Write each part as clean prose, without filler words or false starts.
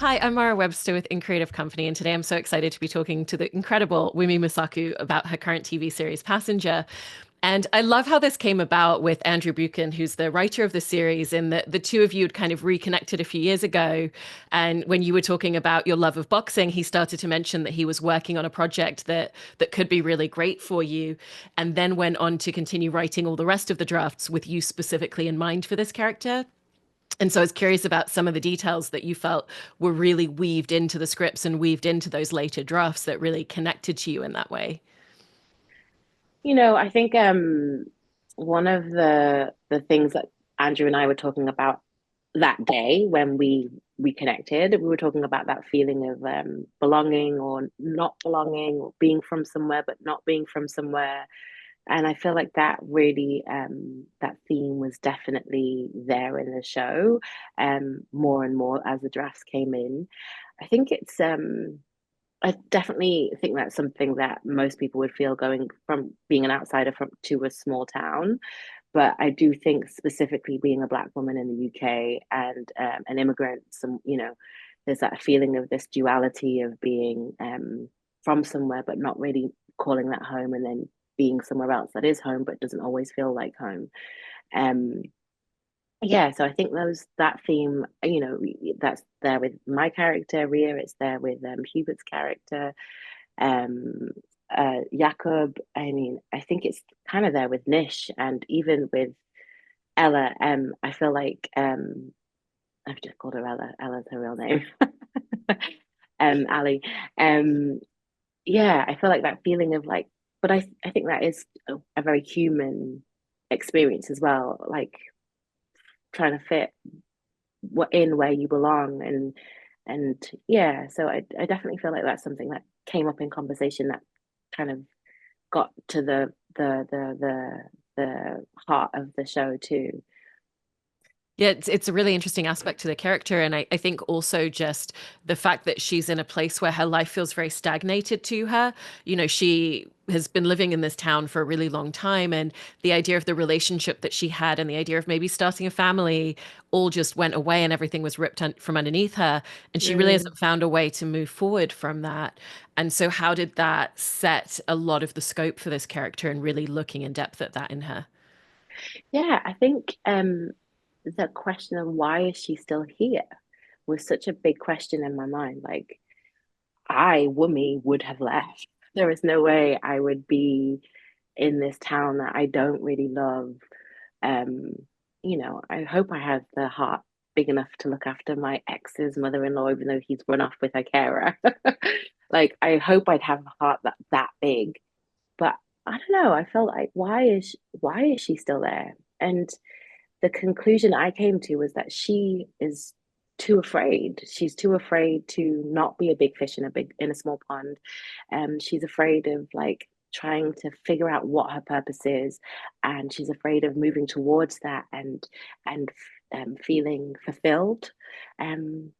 Hi, I'm Mara Webster with In Creative Company, and today I'm so excited to be talking to the incredible Wunmi Mosaku about her current TV series, Passenger. And I love how this came about with Andrew Buchan, who's the writer of the series, and the two of you had kind of reconnected a few years ago. And when you were talking about your love of boxing, he started to mention that he was working on a project that could be really great for you, and then went on to continue writing all the rest of the drafts with you specifically in mind for this character. And so I was curious about some of the details that you felt were really weaved into the scripts and weaved into those later drafts that really connected to you in that way. I think one of the things that Andrew and I were talking about that day when we connected, we were talking about that feeling of belonging or not belonging, or being from somewhere but not being from somewhere. And I feel like that really that theme was definitely there in the show, more and more as the drafts came in. I think I definitely think that's something that most people would feel going from being an outsider from to a small town. But I do think specifically being a Black woman in the UK and an immigrant, there's that feeling of this duality of being from somewhere but not really calling that home, and then being somewhere else that is home but doesn't always feel like home. Um, yeah, so I think that theme, that's there with my character Ria. It's there with Hubert's character, um, Jakob. I mean, I think it's kind of there with Nish, and even with Ella. I feel like I've just called her Ella. Ella's her real name. Ali. Um, yeah, I feel like that feeling of like, but I think that is a very human experience as well. Like trying to fit what in where you belong, and yeah, so I definitely feel like that's something that came up in conversation that kind of got to the heart of the show too. Yeah, it's a really interesting aspect to the character. And I think also just the fact that she's in a place where her life feels very stagnated to her. You know, she has been living in this town for a really long time. And the idea of the relationship that she had and the idea of maybe starting a family all just went away and everything was ripped from underneath her. And she really Mm. hasn't found a way to move forward from that. And so, how did that set a lot of the scope for this character and really looking in depth at that in her? Yeah, I think the question of why is she still here was such a big question in my mind. Like Wumi, would have left. There is no way I would be in this town that I don't really love. Um, I hope I have the heart big enough to look after my ex's mother-in-law, even though he's run off with her carer. Like, I hope I'd have a heart that big. But I don't know. I felt like why is she still there? And the conclusion I came to was that she is too afraid. She's too afraid to not be a big fish in a small pond. She's afraid of like trying to figure out what her purpose is, and she's afraid of moving towards that and feeling fulfilled. Um,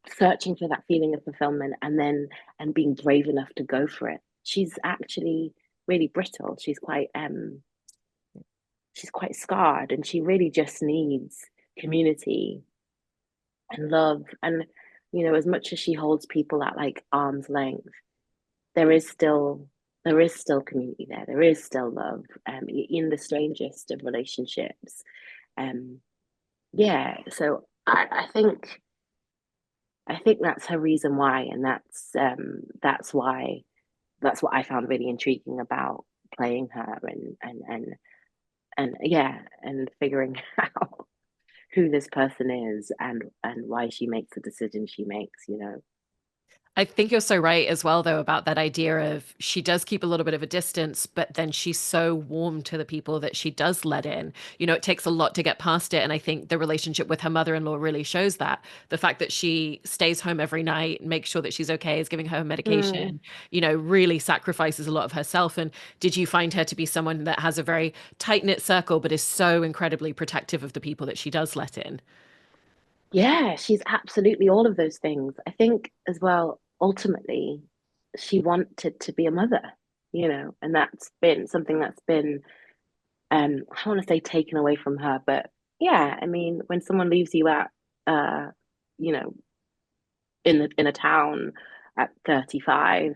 Searching for that feeling of fulfillment, and being brave enough to go for it. She's actually really brittle. She's quite scarred, and she really just needs community and love. And as much as she holds people at like arm's length, there is still there is still community there. There is still love, in the strangest of relationships. Um, yeah, so I think that's her reason why, and that's what I found really intriguing about playing her, and yeah, and figuring out who this person is, and why she makes the decision she makes. I think you're so right as well, though, about that idea of she does keep a little bit of a distance, but then she's so warm to the people that she does let in. You know, it takes a lot to get past it. And I think the relationship with her mother-in-law really shows that. The fact that she stays home every night, makes sure that she's okay, is giving her Mm. medication, you know, really sacrifices a lot of herself. And did you find her to be someone that has a very tight-knit circle, but is so incredibly protective of the people that she does let in? Yeah, she's absolutely all of those things. I think as well, ultimately, she wanted to be a mother, and that's been something that's been, I don't want to say taken away from her, but yeah, I mean, when someone leaves you at, uh, you know, in a town at 35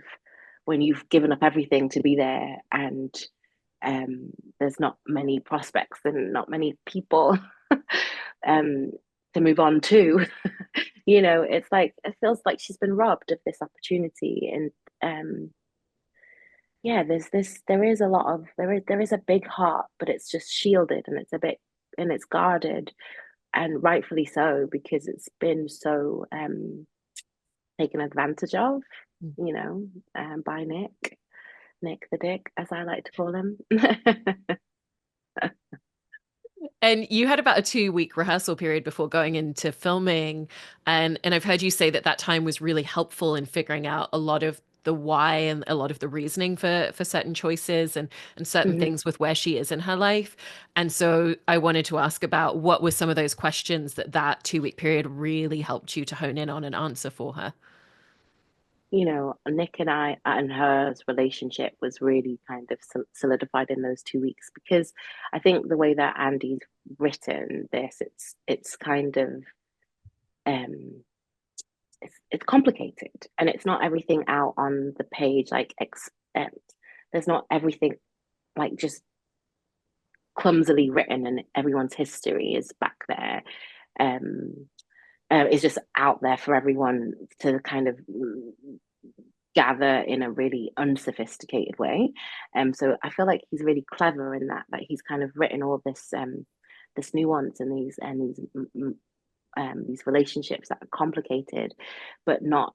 when you've given up everything to be there, and there's not many prospects and not many people um, to move on to. It's like it feels like she's been robbed of this opportunity, and yeah, there is a big heart, but it's just shielded and it's a bit and it's guarded, and rightfully so because it's been so taken advantage of, by Nick the Dick, as I like to call him. And you had about a 2 week rehearsal period before going into filming. And I've heard you say that that time was really helpful in figuring out a lot of the why and a lot of the reasoning for certain choices and certain Mhm. things with where she is in her life. And so I wanted to ask about what were some of those questions that that 2 week period really helped you to hone in on and answer for her. Nick and I and her relationship was really kind of solidified in those 2 weeks because I think the way that Andy's written this, it's kind of um it's complicated and it's not everything out on the page there's not everything like just clumsily written and everyone's history is back there. Um, is just out there for everyone to kind of gather in a really unsophisticated way. So I feel like he's really clever in that he's kind of written all this nuance and these relationships that are complicated, but not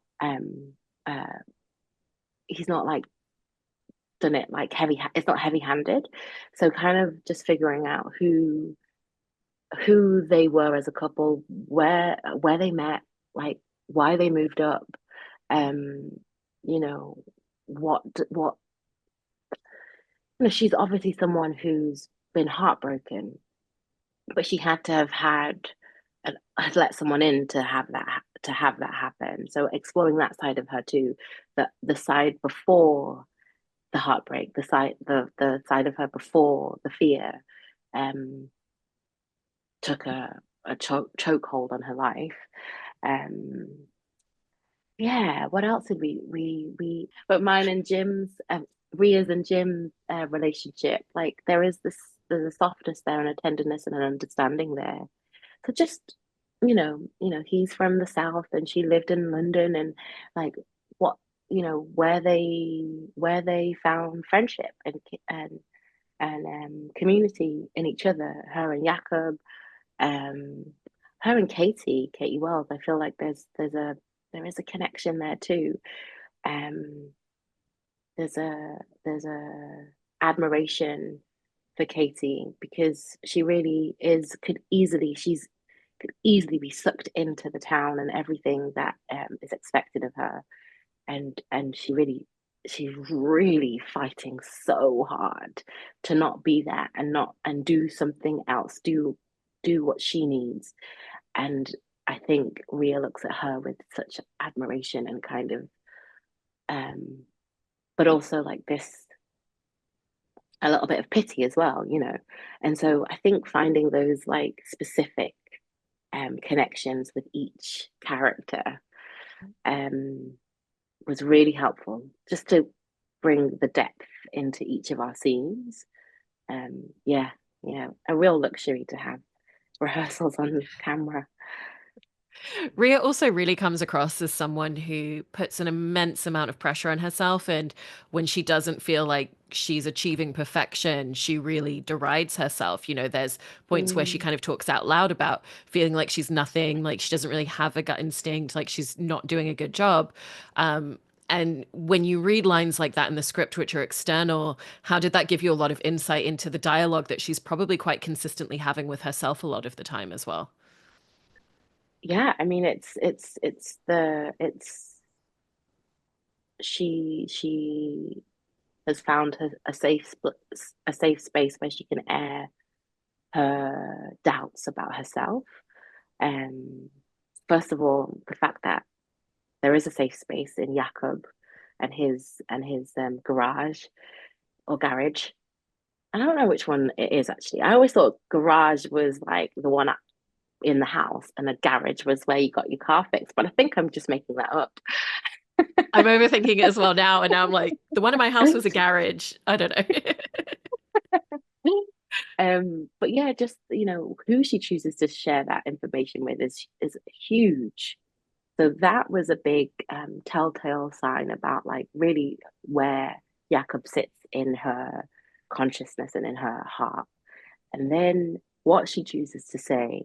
he's not like done it like it's not heavy handed. So kind of just figuring out who they were as a couple, where they met, like why they moved up, um, you know, what she's obviously someone who's been heartbroken, but she had to have had let someone in to have that happen. So exploring that side of her too, the side before the heartbreak, the side of her before the fear, um, took a chokehold on her life. Um, yeah, what else did but mine and Jim's, Ria's and Jim's relationship, like there's a softness there and a tenderness and an understanding there. So just, he's from the South and she lived in London, and like what, where they found friendship and community in each other, her and Jakob, um, her and Katie Wells. I feel like there is a connection there too. Um, there's a admiration for Katie because she really is could easily be sucked into the town and everything that is expected of her, and she's really fighting so hard to not be that and do something else, do what she needs. And I think Ria looks at her with such admiration and kind of um but also like this a little bit of pity as well. And so I think finding those like specific connections with each character um was really helpful just to bring the depth into each of our scenes. Yeah, yeah, a real luxury to have rehearsals on camera. Ria also really comes across as someone who puts an immense amount of pressure on herself. And when she doesn't feel like she's achieving perfection, she really derides herself. There's points where she Mm. kind of talks out loud about feeling like she's nothing, like she doesn't really have a gut instinct, like she's not doing a good job. And when you read lines like that in the script, which are external, how did that give you a lot of insight into the dialogue that she's probably quite consistently having with herself a lot of the time as well? Yeah, I mean it's she has found a safe space where she can air her doubts about herself. Um, First of all, the fact that there is a safe space in Jakob and his garage or garage. I don't know which one it is actually. I always thought garage was like the one in the house, and a garage was where you got your car fixed. But I think I'm just making that up. I'm overthinking it as well now, and now I'm like, the one in my house was a garage. I don't know. But yeah, just who she chooses to share that information with is huge. So that was a big telltale sign about like really where Jakob sits in her consciousness and in her heart. And then what she chooses to say,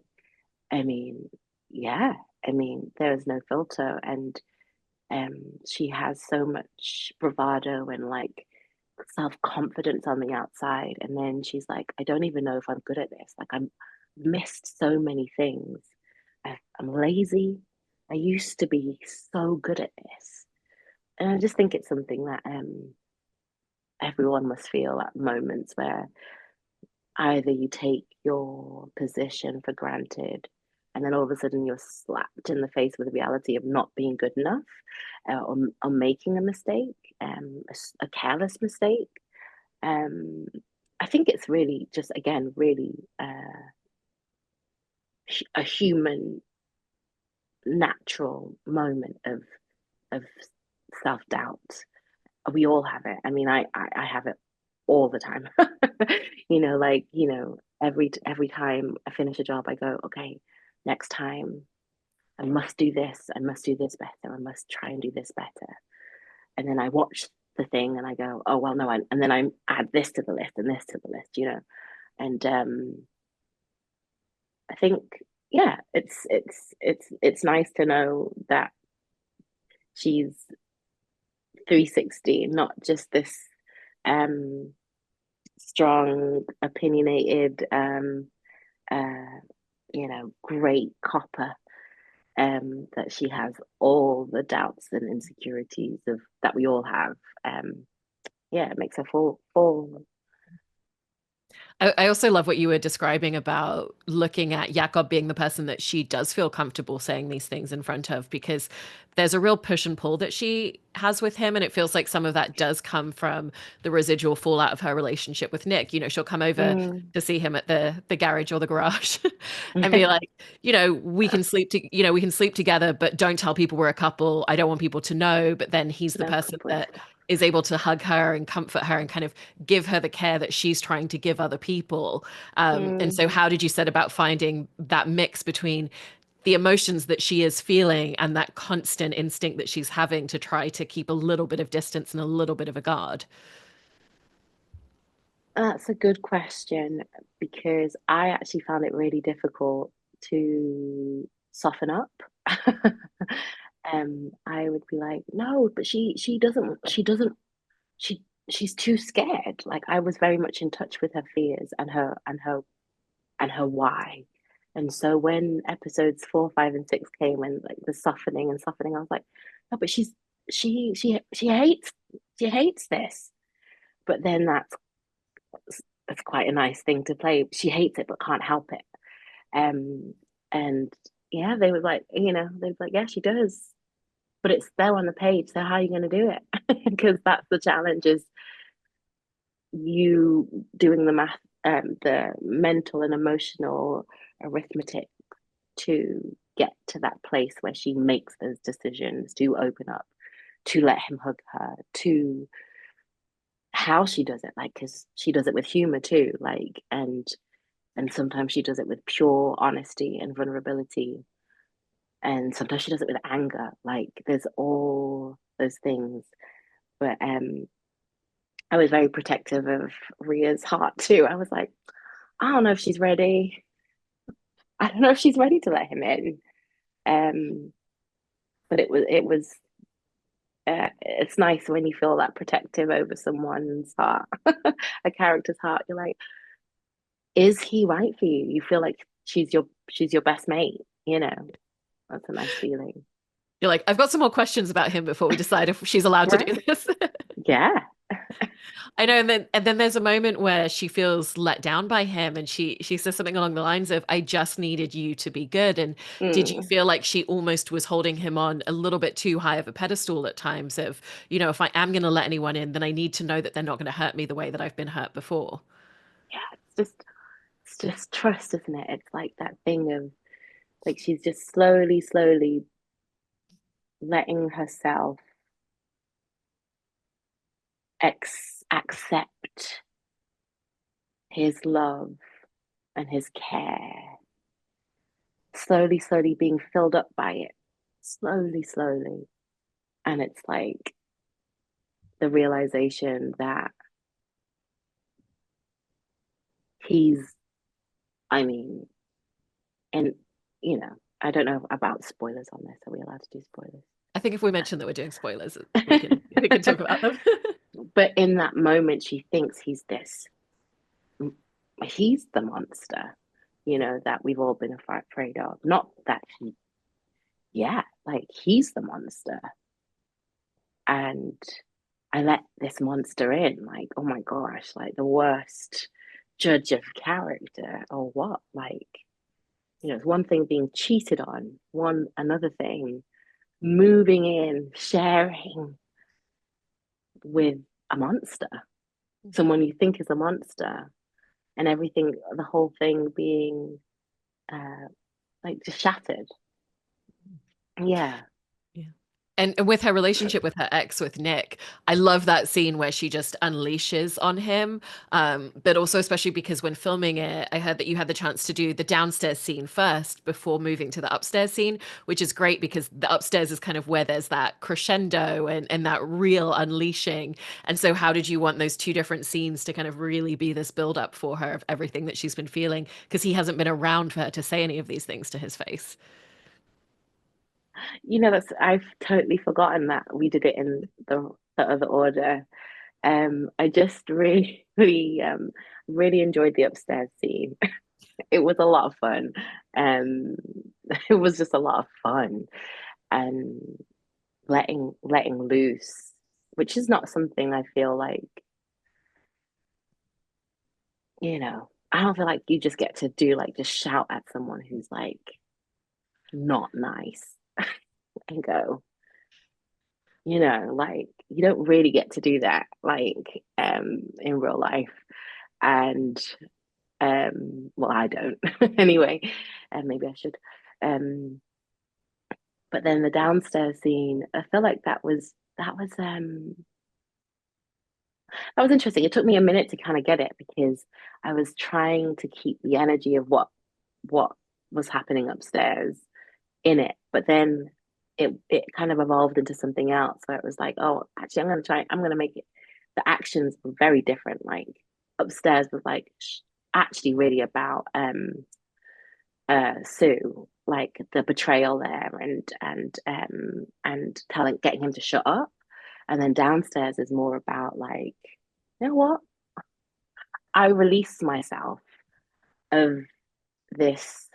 I mean, yeah, I mean, there is no filter. And she has so much bravado and like self-confidence on the outside. And then she's like, I don't even know if I'm good at this. Like I'm missed so many things. I'm lazy. I used to be so good at this. And I just think it's something that everyone must feel at moments where either you take your position for granted and then all of a sudden you're slapped in the face with the reality of not being good enough, or making a mistake, a careless mistake. um, I think it's really just again really a human natural moment of self-doubt. We all have it. I mean, I have it all the time. Like, every time I finish a job, I go, okay, next time I must do this. I must do this better. I must try and do this better. And then I watch the thing and I go, oh well, no, and then I add this to the list and this to the list. And I think, yeah, it's nice to know that she's 360, not just this um strong, opinionated, uh, great copper. That she has all the doubts and insecurities of that we all have. Yeah, it makes her fall. I also love what you were describing about looking at Jakob being the person that she does feel comfortable saying these things in front of, because there's a real push and pull that she has with him. And it feels like some of that does come from the residual fallout of her relationship with Nick. She'll come over Mm. to see him at the garage or the garage and be like, we can sleep together, but don't tell people we're a couple. I don't want people to know. But then he's the No person couple that stuff. is able to hug her and comfort her and kind of give her the care that she's trying to give other people. And Mm. so, how did you set about finding that mix between the emotions that she is feeling and that constant instinct that she's having to try to keep a little bit of distance and a little bit of a guard? That's a good question because I actually found it really difficult to soften up. I would be like, no, but she's too scared. Like I was very much in touch with her fears and her why. And so when episodes 4, 5, and 6 came and like the softening and softening, I was like, no, but she hates this. But then that's quite a nice thing to play. She hates it but can't help it. Um, and yeah, they were like, they'd be like, yeah, she does, but it's there on the page. So how are you going to do it? Because that's the challenge is you doing the math, the mental and emotional arithmetic to get to that place where she makes those decisions to open up, to let him hug her, to how she does it, like because she does it with humor too, like and sometimes she does it with pure honesty and vulnerability, and sometimes she does it with anger. Like there's all those things, but I was very protective of Ria's heart too. I was like, I don't know if she's ready. I don't know if she's ready to let him in. Um, but it's nice when you feel that protective over someone's heart, a character's heart. You're like, is he right for you? You feel like she's your best mate. That's a nice feeling. You're like, I've got some more questions about him before we decide if she's allowed to do Right? this. Yeah. I know, and then there's a moment where she feels let down by him, and she says something along the lines of, "I just needed you to be good." And did you Mm. feel like she almost was holding him on a little bit too high of a pedestal at times? Of, if I am going to let anyone in, then I need to know that they're not going to hurt me the way that I've been hurt before. Yeah. It's just trust, isn't it? It's like that thing of Like she's just slowly, slowly letting herself accept his love and his care, slowly, slowly being filled up by it, slowly, slowly. And it's like the realization that he's, I mean, and I don't know about spoilers on this. Are we allowed to do spoilers? I think if we mention that we're doing spoilers, we can talk about them. But in that moment, she thinks he's the monster, that we've all been afraid of. Not that yeah, like he's the monster. And I let this monster in, like, oh my gosh, like the worst judge of character or what? Like, it's one thing being cheated on, another thing moving in, sharing with a monster, someone you think is a monster, and everything, the whole thing being uh, like just shattered. Yeah. Yeah. And with her relationship with her ex, with Nick, I love that scene where she just unleashes on him. But also, especially because when filming it, I heard that you had the chance to do the downstairs scene first before moving to the upstairs scene, which is great because the upstairs is kind of where there's that crescendo and that real unleashing. And so, how did you want those two different scenes to kind of really be this build up for her of everything that she's been feeling? Because he hasn't been around for her to say any of these things to his face. That's I've totally forgotten that we did it in the other order. I just really, really enjoyed the upstairs scene. It was a lot of fun. Um, it was just a lot of fun and letting loose, which is not something I feel like, I don't feel like you just get to do like just shout at someone who's like not nice and go, like you don't really get to do that like in real life. And well, I don't anyway, and maybe I should. Um, but then the downstairs scene, I feel like that was interesting. It took me a minute to kind of get it because I was trying to keep the energy of what was happening upstairs in it, but then it kind of evolved into something else where it was like, oh, actually, I'm gonna make it. The actions were very different. Like upstairs was like actually really about Sue, like the betrayal there and telling getting him to shut up. And then downstairs is more about like, you know what? I release myself of this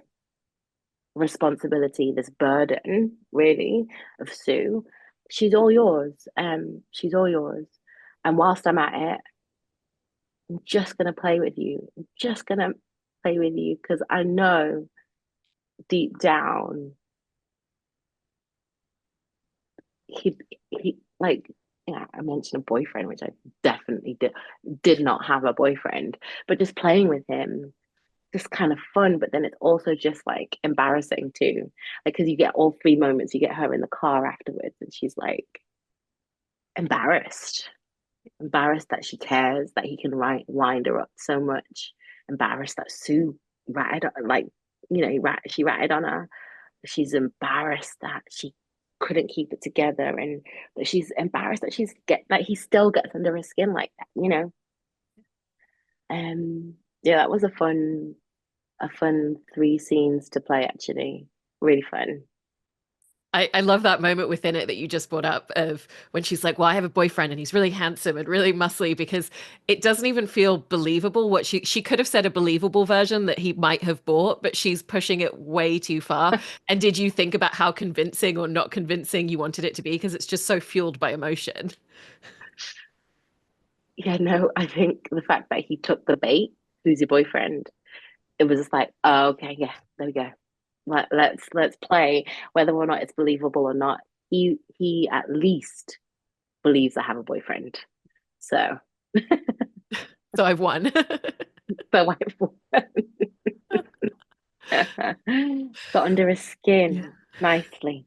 responsibility, this burden, really, of Sue. She's all yours. She's all yours. And whilst I'm at it, I'm just gonna play with you. I'm just gonna play with you because I know deep down he he like yeah, I mentioned a boyfriend, which I definitely did not have a boyfriend, but just playing with him, just kind of fun, but then it's also just like embarrassing too. Like, because you get all three moments, you get her in the car afterwards, and she's like embarrassed, embarrassed that she cares, that he can wind her up so much, embarrassed that Sue ratted, like, she ratted on her. She's embarrassed that she couldn't keep it together, and that she's embarrassed that he still gets under her skin like that. Yeah, that was a fun three scenes to play actually. Really fun. I love that moment within it that you just brought up of when she's like, well, I have a boyfriend and he's really handsome and really muscly because it doesn't even feel believable what she could have said a believable version that he might have bought, but she's pushing it way too far. And did you think about how convincing or not convincing you wanted it to be? Because it's just so fueled by emotion. Yeah, no, I think the fact that he took the bait, who's your boyfriend, it was just like, oh, okay, yeah, there we go. Let's play whether or not it's believable or not. He at least believes I have a boyfriend. So So I've won. so I Got under his Yeah. skin nicely.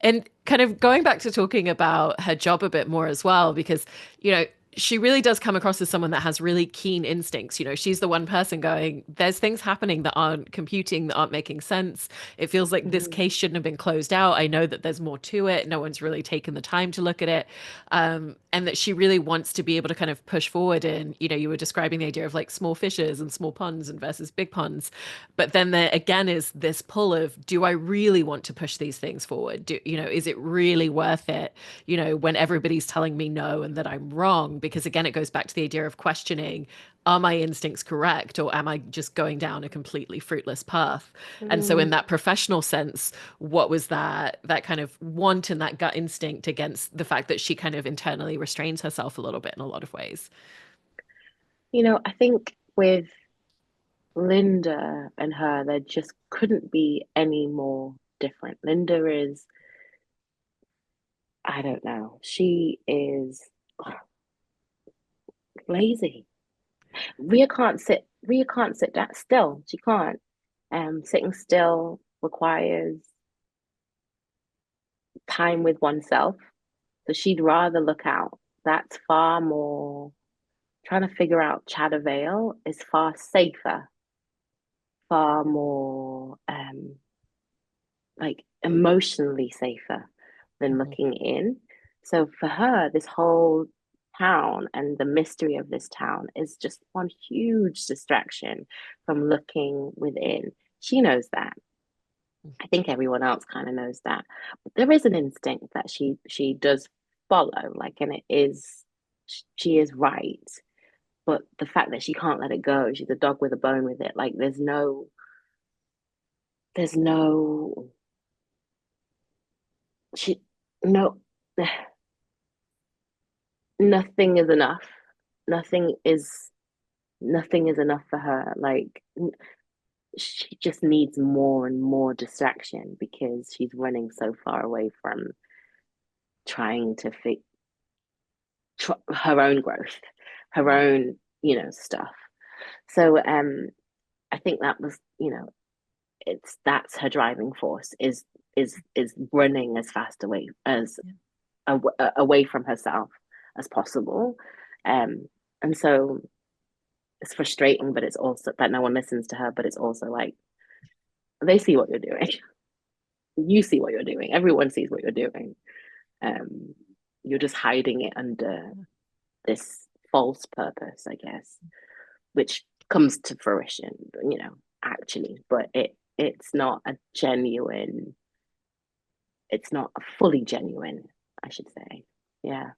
And kind of going back to talking about her job a bit more as well, because, you know, she really does come across as someone that has really keen instincts. You know, she's the one person going, there's things happening that aren't computing, that aren't making sense. It feels like this Mhm. case shouldn't have been closed out. I know that there's more to it. No one's really taken the time to look at it. And that she really wants to be able to kind of push forward. And, you know, you were describing the idea of like small fishes and small ponds and versus big ponds. But then there again is this pull of, do I really want to push these things forward? Do, you know, is it really worth it? You know, when everybody's telling me no and that I'm wrong? Because again, it goes back to the idea of questioning, are my instincts correct, or am I just going down a completely fruitless path? And so in Mm. that professional sense, what was that kind of want and that gut instinct against the fact that she kind of internally restrains herself a little bit in a lot of ways? I think with Linda and her, there just couldn't be any more different. Linda is, I don't know, she is lazy. Ria can't sit that still. She can't. Sitting still requires time with oneself. So she'd rather look out. That's far more, trying to figure out Chatter Vale is far safer, far more like emotionally safer than Mhm. looking in. So for her, this whole town and the mystery of this town is just one huge distraction from looking within. She knows that. I think everyone else kind of knows that. But there is an instinct that she does follow, like, and it is she is right. But the fact that she can't let it go, she's a dog with a bone with it. Like there's no she no nothing is enough. Nothing is nothing is enough for her. Like she just needs more and more distraction because she's running so far away from trying to fix her own growth, her own, stuff. So I think that was, that's her driving force is running as fast away from herself as possible. Um and so it's frustrating, but it's also that no one listens to her, but it's also like they see what you're doing. You see what you're doing. Everyone sees what you're doing. Um you're just hiding it under this false purpose, I guess, which comes to fruition, actually, but it's not a genuine, it's not a fully genuine, I should say. Yeah.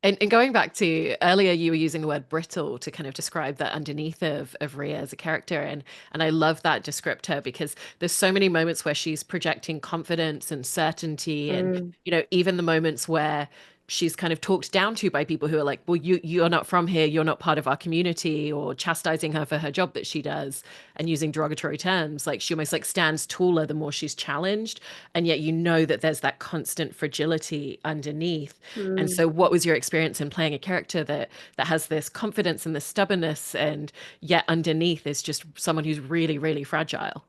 And going back to earlier, you were using the word brittle to kind of describe that underneath of Rhea as a character. And I love that descriptor because there's so many moments where she's projecting confidence and certainty. And, Mm, you know, even the moments where she's kind of talked down to by people who are like, well, you're not from here, you're not part of our community, or chastising her for her job that she does and using derogatory terms. Like she almost like stands taller the more she's challenged. And yet you know that there's that constant fragility underneath. And mm. so what was your experience in playing a character that has this confidence and this stubbornness and yet underneath is just someone who's really, really fragile?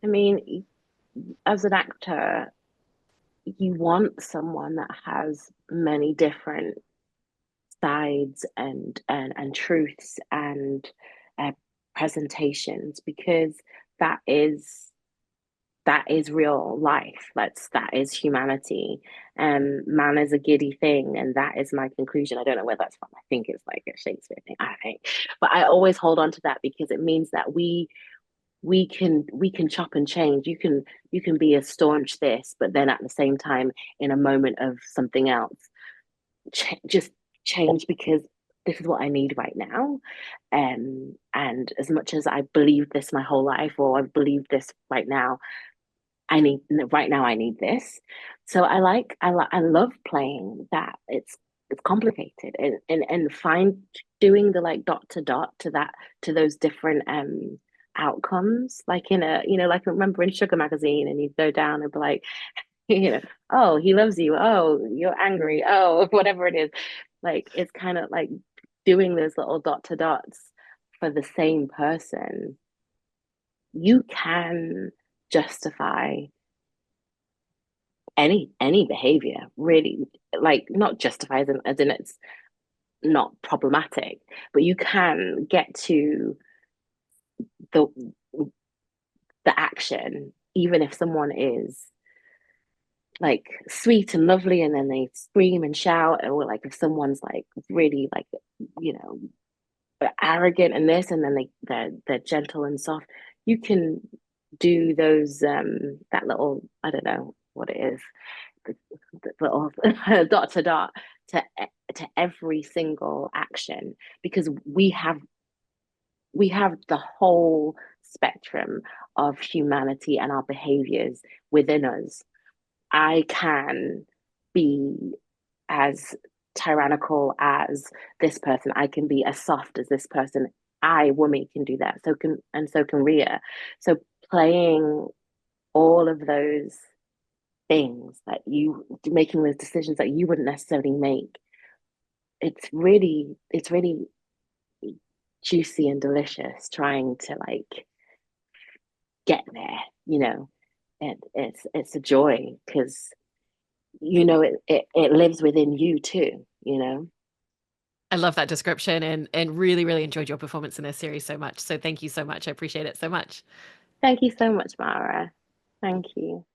I mean, as an actor, you want someone that has many different sides and truths and uh, presentations because that is that is real life. That is humanity. Man is a giddy thing, and that is my conclusion. I don't know where that's from. I think it's like a Shakespeare thing. I think, but I always hold on to that because it means that we can chop and change. You can be a staunch this, but then at the same time, in a moment of something else, just change because this is what I need right now. And as much as I believe this my whole life, or I've believed this right now, I need right now I need this. So I love playing that. It's complicated and find doing the like dot to dot to that to those different outcomes. Like in a, like remember in Sugar Magazine and you'd go down and be like, you know, oh, he loves you. Oh, you're angry. Oh, whatever it is. Like it's kind of like doing those little dot to dots for the same person you can justify any behavior, really. Like, not justify as in it's not problematic, but you can get to the the action, even if someone is like sweet and lovely and then they scream and shout, or like if someone's like really like, you know, arrogant and this, and then they're gentle and soft. You can do those that little, I don't know what it is, the little dot to dot to to every single action, because we have the whole spectrum of humanity and our behaviors within us. I can be as tyrannical as this person. I can be as soft as this person. Wunmi, can do that. So can Ria. So playing all of those things that you making those decisions that you wouldn't necessarily make. It's really juicy and delicious trying to like get there, you know. It's a joy because it lives within you too, you know. I love that description and really, really enjoyed your performance in this series so much. So thank you so much. I appreciate it so much. Thank you so much, Mara. Thank you.